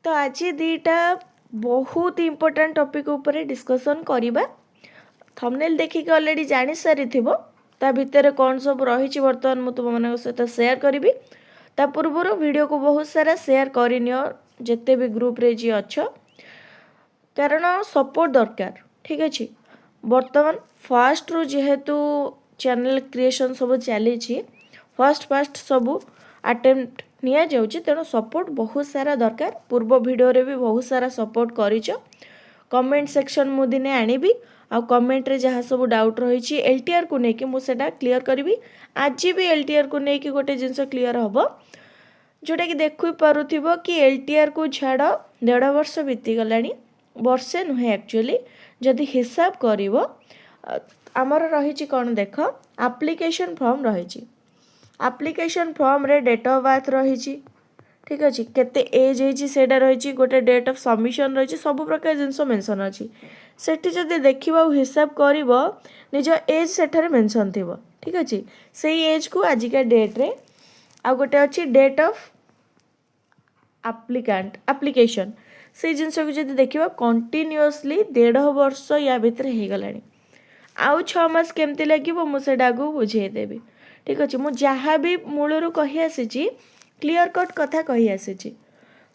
तो आज दीटा बहुत इम्पोर्टेंट टॉपिक ऊपर डिस्कशन करवा। थंबनेल देखिक ऑलरेडी जानी सारी थिबो ता भितर कौन सब रही बर्तमान मुझे तुम मान सहित सेयार करी। ता पूर्वर वीडियो को बहुत सारा सेयार करनियो जिते भी ग्रुप रे जी अच्छ, कारण सपोर्ट दरकार। ठीक अच्छे, बर्तमान फास्ट रु जेहेतु चैनल क्रिएशन सब चली फास्ट सब अटेम्प्ट निया जाउची, तेणु सपोर्ट बहुत सारा दरकार। पूर्व वीडियो रे भी बहुत सारा सपोर्ट करिच। कमेंट सेक्शन मु दिने आनिबी आ कमेंट रे जहाँ सब डाउट रही एलटीआर को लेकिन मुझे क्लीयर करी। आज भी एलटीआर को लेकिन गोटे जिनस क्लीयर हम जोटा कि देखु पारुथिबो कि एलटीआर को छाड़ 1.5 वर्ष बीती गलानी, वर्षे नुहे एक्चुअली जदि हिसाब करिवो आमर रही कौन देख एप्लिकेशन फॉर्म रही। एप्लिकेशन फॉर्म रे डेट ऑफ बर्थ रही। ठीक अच्छे, केते एज होटा रही, गोटे डेट ऑफ सबमिशन रही, सब प्रकार जिनस मेंशन अच्छी। सेठी जदि देखिबा हिसाब करिवो निज एज सेठारे मेंशन थिबो। ठीक अच्छे, से एज को आजिका डेट रे आ गोटे अच्छी डेट ऑफ एप्लिकांट एप्लिकेशन से जिनस को जदि देखिबा कंटिन्यूअसली 1.5 वर्ष या भितर हो गलानी। आउ 6 मास केमती लागिबो मु सेडा को बुझे देबी। ठीक अच्छे, मु जहाँ भी मूलरू कही आसी क्लीयर कट कथा कही आसी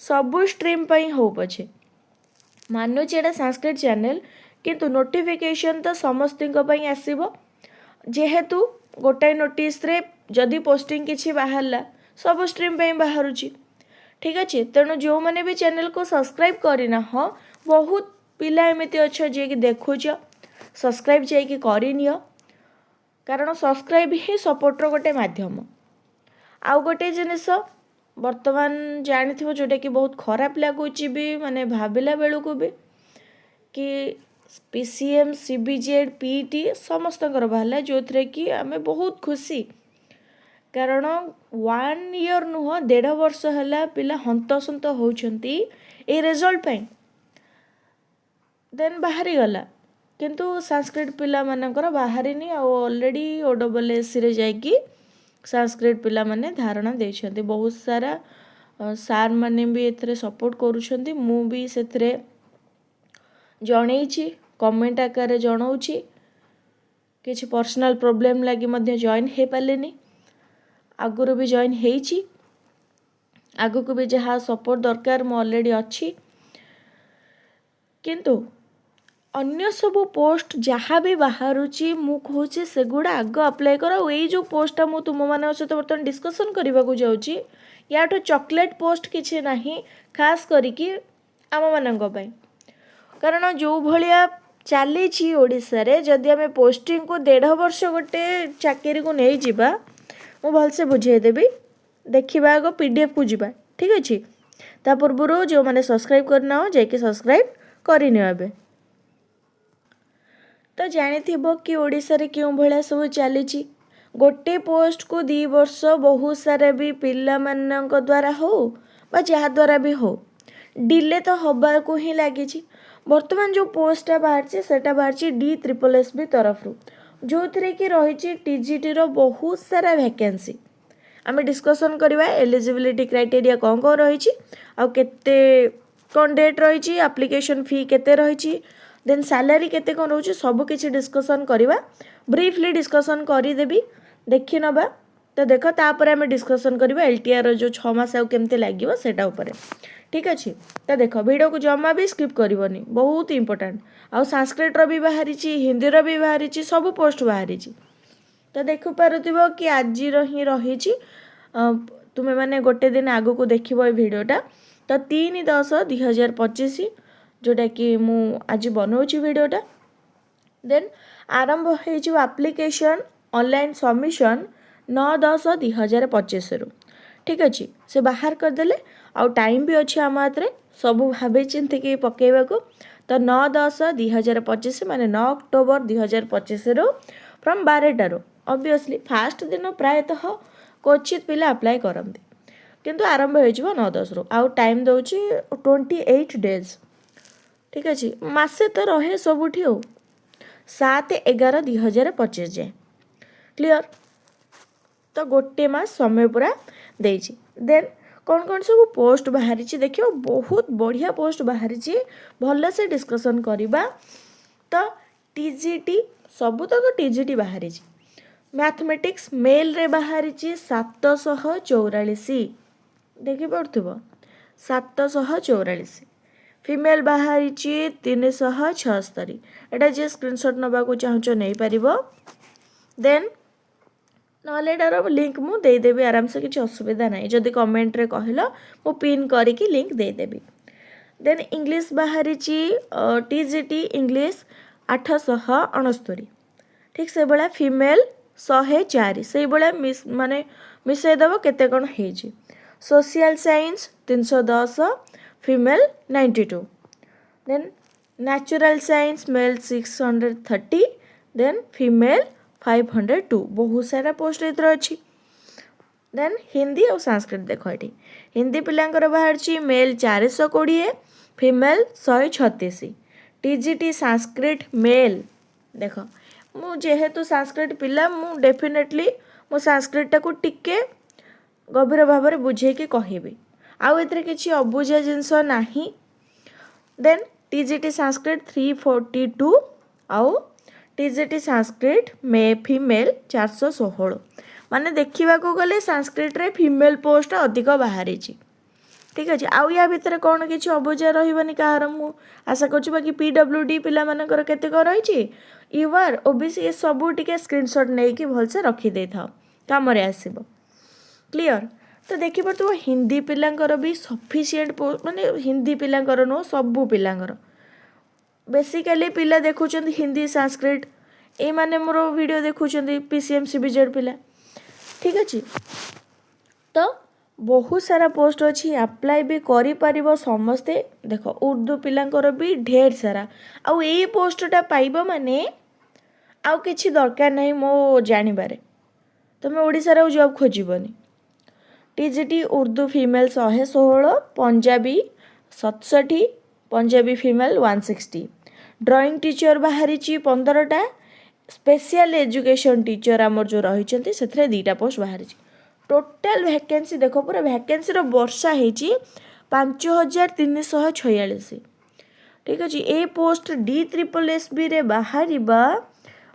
सबू स्ट्रीम पई हो पछे मानुची एटा संस्कृत चैनल, किंतु नोटिफिकेशन तो समस्त आसीबो। जेहेतु गोटाए नोटिस रे जदि पोस्टिंग किछि बाहरला सब स्ट्रीम पई बाहरुची। ठीक अच्छे, तेणु जो मैंने भी चैनल को सब्सक्राइब करना, हाँ बहुत पिला एमती अच्छा जे कि देखुच सब्सक्राइब जाइए करनियो, कारण सब्सक्राइब ही सपोर्टर गोटे मध्यम। आउ गोटे जिनिस वर्तमान जानी जोटा कि बहुत खराब लगुच भी, माने भाविला बेलू को भी कि पीसीएम सीबीजेड पीटी समस्त बाहर जो थे कि आम बहुत खुशी, कारण 1 ईयर नुह 1.5 वर्ष है पिला हंतसंत होती ए रिजल्ट पाई। देन बाहरी गला, किंतु संस्कृत पिला मानकर बाहरी ऑलरेडी ओडब्ल्यूएससी रे जाइकी संस्कृत पिला माने धारणा देछंती। बहुत सारा सार माने भी एथरे सपोर्ट करूछंती। मु भी सेथरे जणैछि, कमेंट आकार जणाउछि। किछि पर्सनल प्रॉब्लम लागि मध्ये जॉइन हे पालेनी, आगुरु भी जॉइन हेइछि, आगु को भी जहाँ सपोर्ट दरकार मु ऑलरेडी अच्छी। किंतु अन्य सब पोस्ट जहाँ भी बाहरुची मु कहूँ सेगुड़ा आग अप्लाई कर। ये जो पोस्टा मु तुम मान सहित बर्तमान डिस्कसन करने को जाऊँगी, याठू चॉकलेट पोस्ट किसी ना, खास करिकी आम मानक पई। कारण जो भाया चली ओडिशा रे जदि आम पोस्टिंग को 1.5 वर्ष गोटे चाकरी को नहीं जिबा, मु भलसे बुझेदेवी। देखा आग पीडीएफ को जीवा। ठीक अच्छे, ता पूर्व जो मैंने सब्सक्राइब करना हो जाकि सब्सक्राइब करनी। तो जानी कि ओडिशा रे क्यों भला सब चली गोटे पोस्ट को 2 वर्ष बहुत सारा भी पिला मानक द्वारा हो बा जहाँ द्वारा भी हो डिले तो हवा को ही लगी। बर्तमान जो पोस्टा बाहर सेटा बाहर DSSS तरफ जो थे कि रही टीजीटी रो बहुत सारा वैकेंसी। आम डिस्कसन करवा एलिजिबिलिटी क्राइटेरिया कौन कौन रही, आते कौन डेट रही, एप्लिकेशन फी केते रही, देन सैलरी केते कौन रोचे, सब किसी डिस्कसन करवा। ब्रीफली डिस्कसन करदेवी, देखी नबा। तो देख तापर आम डिस्कसन करवा एलटीआर जो 6 मास आउ केमते लागिवो सेटा उपरे। ठीक अच्छे, तो देख वीडियो को जमा भी स्किप करनी, बहुत इंपोर्टेंट। आउ संस्कृत रो भी बाहरी, हिंदी रो भी बाहरी, सब पोस्ट बाहरी। तो देख पारुथिबो कि आज ही रही तुम्हें मैंने गोटे दिन आगु को देखिबो ए वीडियोटा। तो 3/10/2025 जोटा कि मु आज बनाऊँगी वीडियोटा। देन आरंभ हो एप्लिकेशन ऑनलाइन सबमिशन 9/10/2025 रु। ठीक अच्छे, से बाहर करदेले आउ टाइम भी अच्छे आम हाथ में सब भावे चिंतिकी पकेबा को। तो 9/10/2025 माने 9 अक्टोबर 2025 रु फ्रॉम 12 ऑब्वियसली फास्ट दिन प्रायतः क्वचित पिला अप्लाई करते, किंतु आरंभ हो 9/10 रु। आउ टाइम दौची 28 डेज। ठीक अच्छे, मासे तो रहे सबुठी हो 7/11/2025 जाए। क्लियर, तो गोटे मास समय पूरा देछि। देन कौन सब पोस्ट बाहरी देखिए बहुत बढ़िया पोस्ट बाहरी भल से डिस्कसन करवा। तो टीजीटी सबुतक टीजीटी बाहरी मैथमेटिक्स मेल रे बाहरी 744 देखिपे 744 फीमेल बाहरी 376 एटा जे स्क्रीनशॉट नबा को चाहूँ नहीं पारिबो देन नॉलेडर लिंक मु दे देबी आराम से किसी असुविधा नहीं जदि कमेंट रे कहलो मु पिन करके लिंक दे देबी। देन इंग्लिश बाहरी टीजीटी इंग्लिश 869 ठीक से भाया फीमेल 104 से भाया माने मिसईदेव केते कौन है। Social science 310 female 92 then natural science male 630 then female 502 बहुत सारा पोस्ट इधर अच्छी। देन हिंदी और संस्कृत देख ये हिंदी पिलांकर बाहर male 420 female 136 TGT Sanskrit male देख मु जेहेतु संस्कृत पिला मु डेफिनेटली मो संस्कृतटा को टिके गभीर भाव में बुझेकी कहबी आउ एथरे किछि अबुझा जिनस नाही। देन टीजीटी संस्कृत 342 आउ टीजीटी संस्कृत में फीमेल 416 माने देखा गले संस्कृत रे फीमेल पोस्ट अधिक बाहरी ठीक अच्छे। आउ या भितर कौन किसी अबुझा रही कहार मु आशा करूँ बाकी पीडब्ल्यूडी पिला मानकर केते कौन रही यूआर ओबीसी ये सबू टिके स्क्रीनशॉट नहीं कि भलसे रखिदे था काम आसब क्लियर। तो देखिपो हिंदी पिलांकर भी सफिशिएंट माने हिंदी पिलांकर नो सबू पिलांकर बेसिकली पिला देखुं हिंदी संस्कृत ए माने मोर वीडियो देखुं पीसीएम सीबीजेड पिला ठीक अच्छे। तो बहुत सारा पोस्ट अच्छी अप्लाई भी करि परिबो समस्ते देख उर्दू पिलांकर भी ढेर सारा आउ ए पोस्टटा पाइबो माने आउ किछि दरकार नहीं मो जानिबारे तुम ओडिसा रे जॉब खोजिबनी। TGT Urdu female 116 Punjabi 67 Punjabi female 160 drawing teacher बाहरी 15टा स्पेशल एजुकेशन टीचर आमर जो रही से 2टा पोस्ट बाहरी टोटाल वैकेंसी देख पूरा वैकेंसी वर्षा होती 5346 ठीक अच्छे। ए पोस्ट DSSB रे बाहर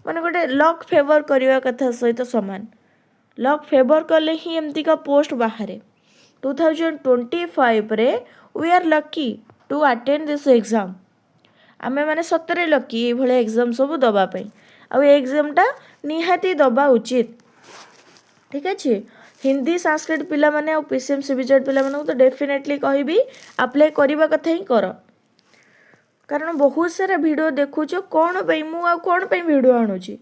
माने गोटे लक फेवर करने कथा सहित सामान लक फेवर कले ही एमती का पोस्ट बाहर 2025 रे we are lucky to attend this exam आमे माने सतरे लकी ये भले एग्जाम सब दबापाई आ एग्जामटा निहाती दबा उचित ठीक अच्छे। हिंदी संस्कृत पिला माने आ पीसीएम सीबीजेड पिला माने तो डेफिनेटली कहबी अप्लाई करबा कथा ही कर कारण बहुत सारा वीडियो देखुछ कौन पे मु आ कौन पे वीडियो आणुची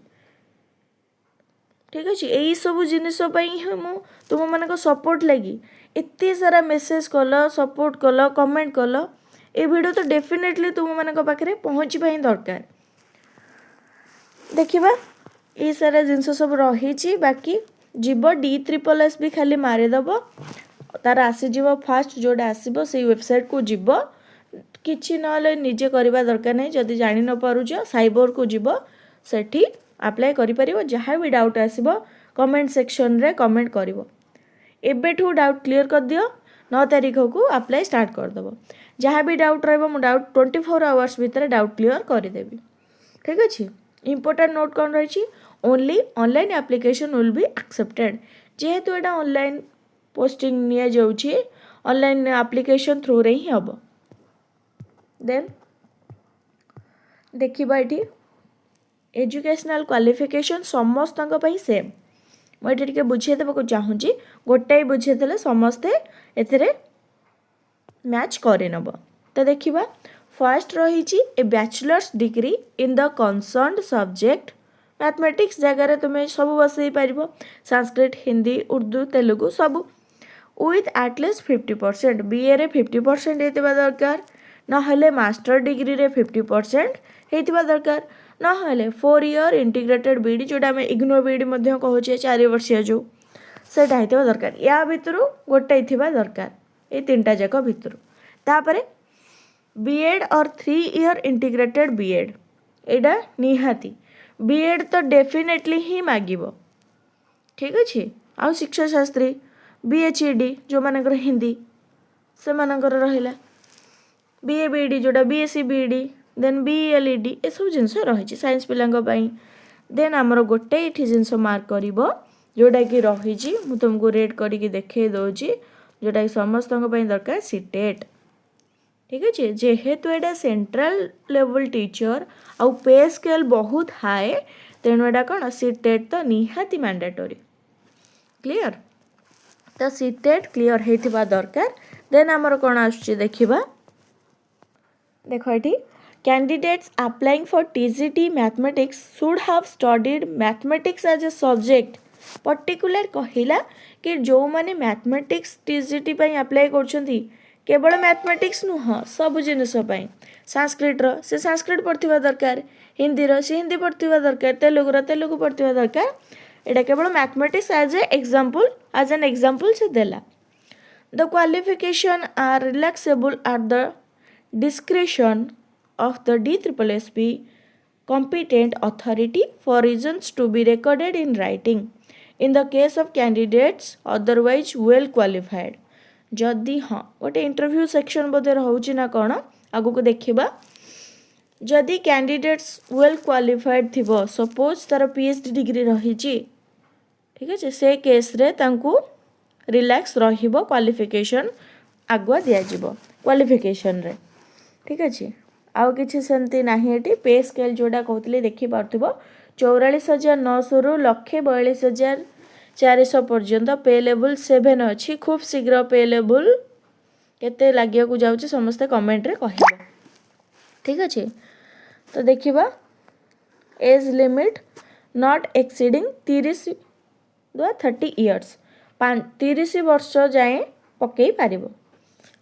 ठीक अच्छे। यही सब जिनस मु तुम मान सपोर्ट लगी एत सारा मेसेज कल सपोर्ट कल कमेंट कल ए वीडियो तो डेफिनेटली तुम मान पाखे पहुँचवा ही दरकार। देखा ये सारा जिनस सब रही बाकी जीव DSSS भी खाली मारिदेव तार आसीज फास्ट जोड़ा आसब से वेबसाइट को जीव किसी ना निजे करवा दरकार नहीं जदि जानी न पारुछ साइबर को जीव सेठी अप्लाई करिपरिबो जहाँ भी डाउट आसीबो कमेंट सेक्शन रे कमेंट करिवो एबेठू डाउट क्लियर कर दियो 9 तारीख को अप्लाई स्टार्ट कर देबो जहाँ भी डाउट रहबो मु डाउट 24 आवर्स भीतर डाउट क्लियर कर देबी ठीक अच्छे। इंपोर्टेंट नोट कौन रही only online application will be accepted जेहेतु एटा ऑनलाइन पोस्टिंग निया जाउछि ऑनलाइन एप्लिकेशन थ्रू रे ही हबो। देन देखिबा एठी एजुकेशनल क्वालिफिकेशन समस्त सेम मुझे टे बुझेदेक चाहूँगी गोटाए बुझेदे समस्ते एथरे मैच करनब। तो देखिबा फर्स्ट रही a bachelor's degree in the concerned subject mathematics जगह तुम्हें सब बसई पार संस्कृत हिंदी उर्दू तेलुगु सब विथ एटलिस्ट 50% बीए रे 50% होता दरकार नहले मास्टर डिग्री रे 50% होता दरकार नहले 4 ईयर इंटीग्रेटेड बीडी जोटा आम इग्नो बीडी कहे 4 वर्षिया जो सेटा होता दरकार या भितर गोटे दरकार ये 3टा जाक भितर तापरे बीएड और 3 ईयर इंटीग्रेटेड बीएड एडा निहाती बीएड तो डेफिनेटली ही मागिब ठीक अच्छे। आउ शिक्षा शास्त्री बीएचईडी जो मानकर हिंदी ସେମାନଙ୍କର ରହିଲା BA BED जोटा BSc BED देन BLED ए सब जिनस रही साइंस पिलांक पई देन आमर गोटे ये जिनस मार्क करिवो जोटा कि रही मु तुमको रेड करके देखे दौची जोटा कि समस्त दरकार सीटेट ठीक अच्छे जेहेतु एटा सेंट्रल लेवल टीचर आउ पे स्केल बहुत हाई तेणु एटा कौन सीटेट तो निहाती मैंडेटरी क्लियर तो सीटेट क्लियर होइथिबा दरकार देन आमर कौन आसुची देखिबा देखो ये candidates applying for TGT mathematics should have studied mathematics as a subject particular कहिला कि जो माने मैथमेटिक्स TGT पई अप्लाई करछंती केवल मैथमेटिक्स नुह सब जिनस पई संस्कृत रो से संस्कृत पढ़थिबा दरकार हिंदी रो से हिंदी पढ़थिबा दरकार तेलुगु रो तेलुगु पढ़थिबा दरकार एटा केवल मैथमेटिक्स एज एन एग्जांपल से देला the qualification are relaxable at the discretion of the DSSSB competent authority for reasons to be recorded in writing in the case of candidates otherwise well qualified जदि हाँ गोटे interview section बोधे रोचे ना कौन आगु को देखा जदि कैंडिडेट्स वेल क्वालिफाइड थी सपोज तार PhD डिग्री रही ठीक अच्छे से केस रे तांकु रिलैक्स रहिबो क्वालिफिकेशन आगुआ दिज्व क्वालिफिकेशन रे ठीक अच्छे आउ कि सेमती ना ये पे स्केल जोड़ा कहते देखिपे 44,900 रु 1,42,400 पर्यंत पे लेवल 7 अच्छी खूब शीघ्र पे लेवल केते लगे को जाऊँ समस्ते कमेंट रे कह ठीक अच्छे तो देखिबा age limit not exceeding 30 years 30 वर्ष जाए पकई पार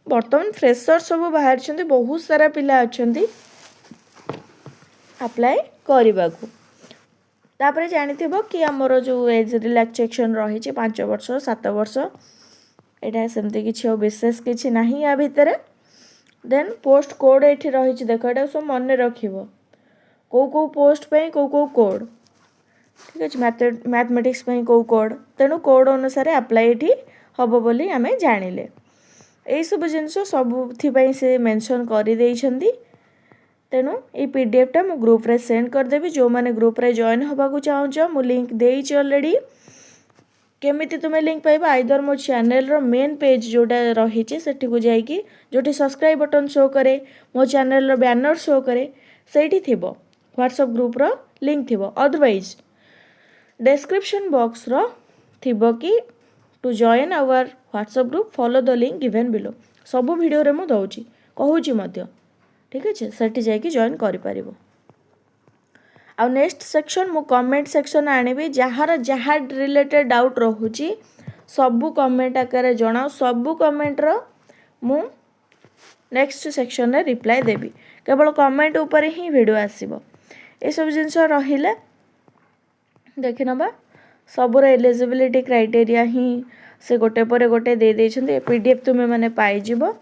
बर्तमान फ्रेशर सब बाहर बहुत सारा पिला अच्छा अप्लाई करने को तापर जानी कि आमर जो एज रिलैक्सेशन रही 5 वर्ष 7 वर्ष यहाँ सेमती किसी विशेष किसी ना या भितर देन पोस्ट कोड ये रही देख ये सब मन रख कौ पोस्ट पे कौ कोड ठीक अच्छे मैथमेटिक्स कौ कोड तेणु कोड अनुसार अप्लाई ये हम बोली आम जानिले यही सब जिनस सबुपाई से मेंशन कर तेणु ये PDF टा मु ग्रुप रे सेंड करदेवी जो मैंने ग्रुप रे जॉइन होबाकू चाहूच मु लिंक देइछि ऑलरेडी केमिति तुमे लिंक पाइबा आइदर मो चैनल रो मेन पेज जोटा रही सेठी को जाइकी जोटी सब्सक्राइब बटन शो करे मो चैनल रो बैनर शो करे सेठी थिबो व्हाट्सएप ग्रुप रो लिंक थिबो अदरवाइज डिस्क्रिप्शन बॉक्स रो थिबो कि to join our WhatsApp group follow the link given below सबु वीडियो रे मु दउची कहूची मध्य ठीक अच्छे सेठी जाइकी जॉइन करि परिबो आ नेक्स्ट सेक्शन मु कमेंट सेक्शन आनिबी जहार जहा रिलेटेड डाउट रहुची सबु कमेंट आकार जणाओ सबु कमेंट रो मु नेक्स्ट सेक्शन रे रिप्लाई देबी केवल कमेंट ऊपर ही वीडियो आसीबो ए सब जिंस रहिला देखि नबा सबुर एलिजिबिलिटी क्राइटेरिया ही से गोटे पर गोटे दे देछन्ते PDF तुमे माने पाई जिवो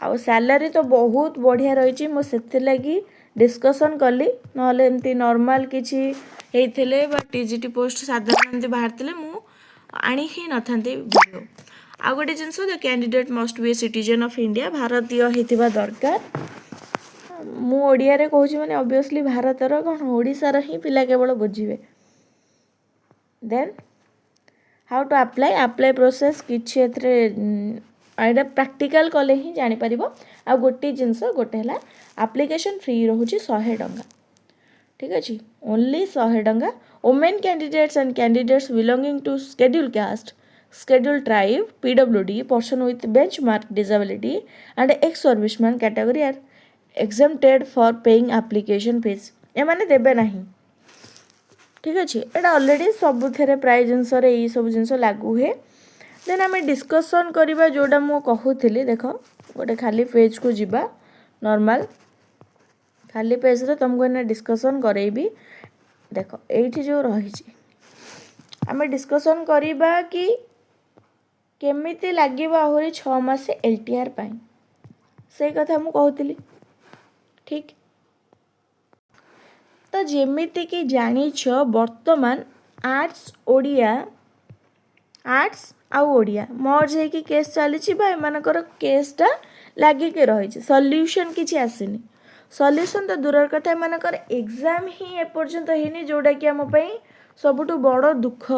आ सैलरी तो बहुत बढ़िया रही मु से लगी डिस्कसन कली नले एमती नॉर्मल किछि हेइथिले बा TGT पोस्ट साधारण एमती बाहरथिले मु आनी ही नथांती वीडियो आ गोटे जिंस the candidate must be a citizen of India भारतीय हेतिबा दरकार मु ओडिया रे कहूची माने ऑब्वियसली भारतर कोन ओडिसा र ही पिला केवल बुझिबे then how to apply process किछि एथरे आइडा प्रैक्टिकल कले ही जानी परिबो आ गोटे जिंस गोटे हला एप्लिकेशन फ्री रहउची 100 टंका ठीक अछि ओनली 100 टंका women candidates and candidates belonging to schedule caste schedule tribe PWD person with benchmark disability and ex serviceman category are exempted for paying application fees ए माने देबे नहीं ठीक अच्छे एटा ऑलरेडी सब थे प्राय जिनस ये सब जिनस लागू है देन आम डिस्कसन करवा जोटा मु कहूली देख गोटे खाली पेज को जीवा नॉर्मल खाली पेज रे तुमको एना डिस्कसन करेबी देख एठी जो रही आम डिस्कसन करवा कि केमिति लागिबा आहुरी 6 मास LTR पाई से कथा मु कहूली ठीक तो जेमिति कि जानिछ वर्तमान आर्ट्स ओडिया आर्ट्स आउ ओडिया मर्ज होइकी केस चली एमानकर केसटा लागिकी रही सल्यूशन किसी आसीनी सल्यूशन तो दूर कथा एमानकर एग्जाम ही एपर्यंत होनी जोटा कि आम सबुठु बड़ दुख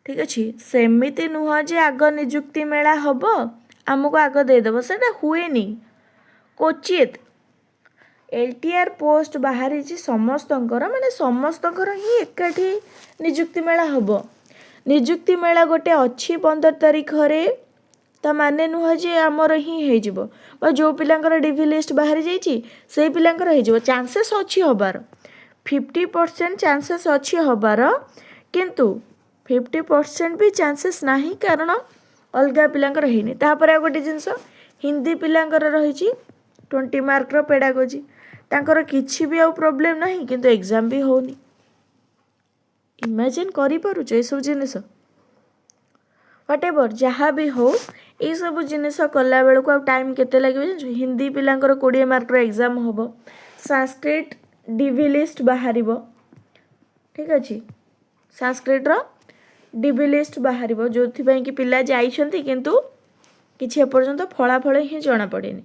ठीक अच्छे सेमिति नुह जे आग निजुक्ति मेला हम आमको आग देदेव से हुएनी क्वचित एलटीआर पोस्ट बाहरी समस्तंकर माने समस्तंकर ही एकाठी निजुक्ति मेला हम निजुक्ति मेला गोटे अच्छी 15 तारीख रे ता माने नुह जे आमर ही हो जो पिलांकर डीवी लिस्ट बाहरी जाइए से पिलांकर हो चांसेस अच्छी हबार 50% चांसेस अच्छी हबार किंतु 50% भी चांसेस नहीं कारण अलग पिलांकर होनी तापर आ गोटे जिनस हिंदी पिलांकर रही 20 मार्कर पेडागोजी तांकर किछि भी आ प्रॉब्लम नहीं किंतु एग्जाम भी होनी इमेजिन करि पारुछ ए सब जिनिस व्हाटएवर जहाँ भी हो ये सब जिनिस कला बेल को टाइम केते लगे हिंदी पिलांकर 20 मार्कर एग्जाम हम संस्कृत डीवी लिस्ट बाहर ठीक अच्छे संस्कृत डीवी लिस्ट बाहर जो कि पिला जाइछंती किंतु किछि एपर्यंत फलाफल ही जना पड़ेनी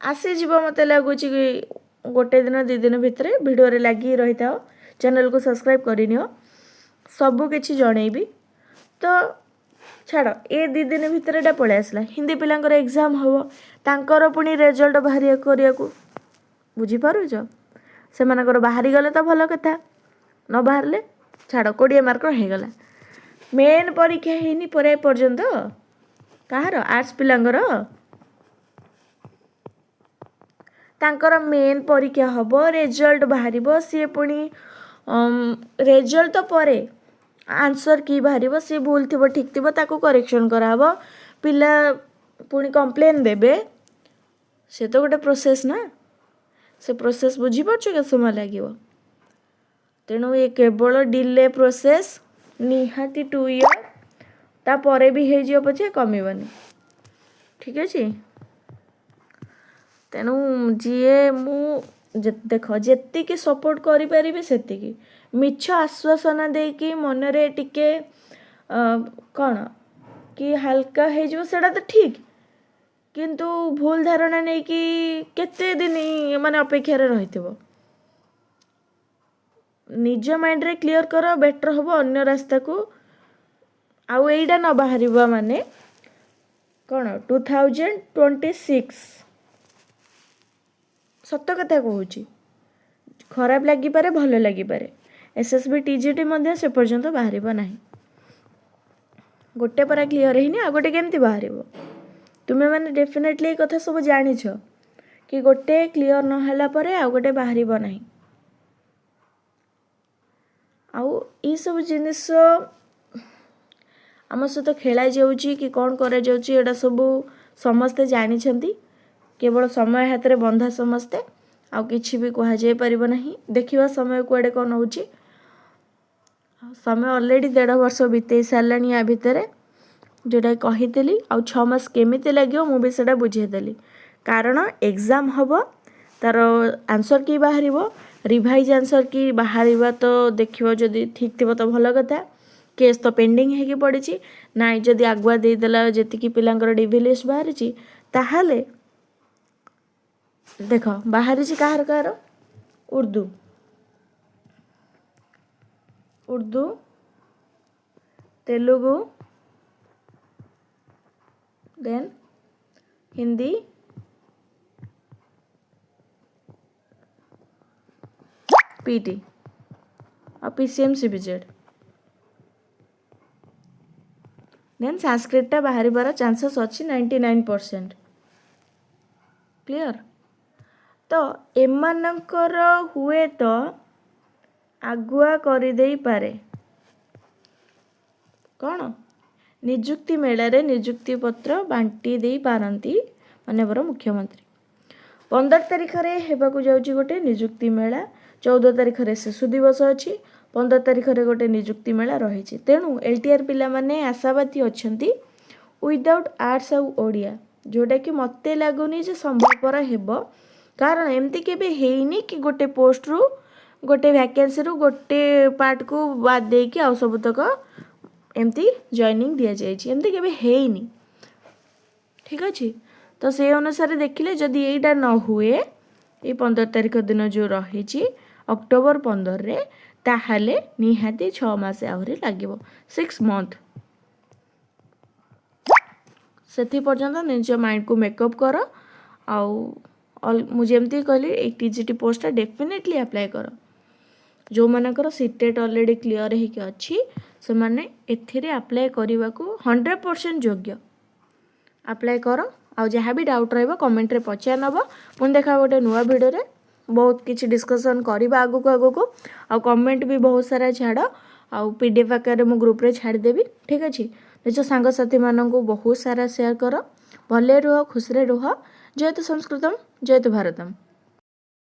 आसीज मत लगुच गोटे दिन 2 दिन भितर वीडियो रे लगी रही था चैनल को सब्सक्राइब करनियो सबू किछि जनइबी तो छाड़ ए 2 दिन भितर एटा पळे आसला हिंदी पिलांकर एग्जाम हम तांकर पुणी रिजल्ट बाहर करिया को बुझी पारुछ से मानकर बाहरी गले तो भल कथा न बाहरले छाड़ 20 मार्कर हो गला मेन परीक्षा हैनी पर पर्यंत कहार आर्ट्स पिलांकर तांकर मेन परीक्षा हम रिजल्ट बाहर सी पुणी रिजल्ट तो परे आंसर की बाहर सी भूल थी ठीक थी ताको करेक्शन कराब पिला पुणी कंप्लेन देबे से तो गोटे प्रोसेस ना से प्रोसेस बुझीपार के समय लगे तेणु ये केवल डिले प्रोसेस निहाती 2 ईयर तापर भी हो पचे कमिबनी ठीक अच्छे तेणु जीए मु देख जेतिकी सपोर्ट करें से मिछ आश्वासन देकी मनरे टिके कौन कि हल्का हो तो ठीक किंतु भूल धारणा नहीं कि केते दिन माने अपेक्षा रही निज माइंड रे क्लियर कर बेटर हम अन्य रास्ता को आउ एटा न बाहर माने कौन 2026 सत कथा कहूँ खराब लगिपारे भल लगिपारे एसएसबी टीजीटी मध्य से पर्यंत बाहर ना गोटे परा क्लियर है आ गोटे केमती बाहर तुम्हें मैंने डेफिनेटली कथा सब जानिछ कि गोटे क्लियर नहला परे आ गोटे बाहर ना आउ ई सब जिनिस आम सहित खेला जाउची कि कौन करा जाउची एटा सब समस्ते जानिछंती केवल समय हाथ में बंधा समस्ते आउ किछि भी कह जाय परिबो नहीं देखिबा समय कुआडे कौन होउची समय ऑलरेडी 1.5 वर्ष बीते सारानी या भितर जोटा कही आउ 6 मास केमिति लगे मुझे से बुझेदेली कारण एग्जाम हम तार आंसर की बाहर रिवाइज आंसर की बाहर तो देखियो जदि ठीक थी तो भल कथा केस तो पेंडिंग है पड़ी ना जदि आगुआ देदेला जी पिलांकर डीवी लिस्ट बाहर ताहले देख बाहर कहार कहार उर्दू तेलुगु देन हिंदी पीटी और पीसीएम सीबीजेड देन संस्कृतटा बाहर बार चांसेस अच्छी 99% क्लियर तो एमानकर हुए तो आगुआ करदे पारे कौन निजुक्ति मेला रे निजुक्ति पत्र बांटी दे पारंती माननीय मुख्यमंत्री 15 तारीख रे हेबाकु जाउची गोटे निजुक्ति मेला 14 तारीख रे शिशु दिवस अच्छी 15 तारीख रे गोटे निजुक्ति मेला रही तेणु एलटीआर पिला माने आशावादी अच्छंती विदाउट आर्ट्स आउ ओडिया जोटा कि मते लागुनी जे संभवपर हेबो कारण एमती केबे हेइनी कि गोटे पोस्ट रु गोटे वैकेंसी रु गोटे पार्ट को बाद देकी आउ सब तक एमती जॉइनिंग दि जाइए एमती केबे हेइनी ठीक अच्छे तो से अनुसार देखिले जदि यहीटा न हुए ये 15 तारिख दिन जो रही अक्टोबर 15 रे ताहले निहाती 6 मास आहरी लगे 6 मंथ से पर्यंत निज माइंड को मेकअप कर मुझे कहली टीजीटी पोस्टा डेफिनेटली अप्लाई कर जो मानकर सीटेट ऑलरेडी क्लियर होगी अच्छी से माने एथिरे अप्लाई करने को 100% योग्य अप्लाई कर आउ जहाँ भी डाउट रहा कमेंट रे पचार नब पुणी देखा गोटे नुआ वीडियो रे बहुत किसी डिस्कसन करवा आगु को आउ कमेंट भी बहुत सारा छाड़ आउ पीडीएफ आकार मु ग्रुप रे छाड़देवी ठीक अच्छे निज सांगसाथी मानक बहुत सारा शेयर कर भले रुह खुशी रुह जयतु संस्कृतम जयतु भारतम।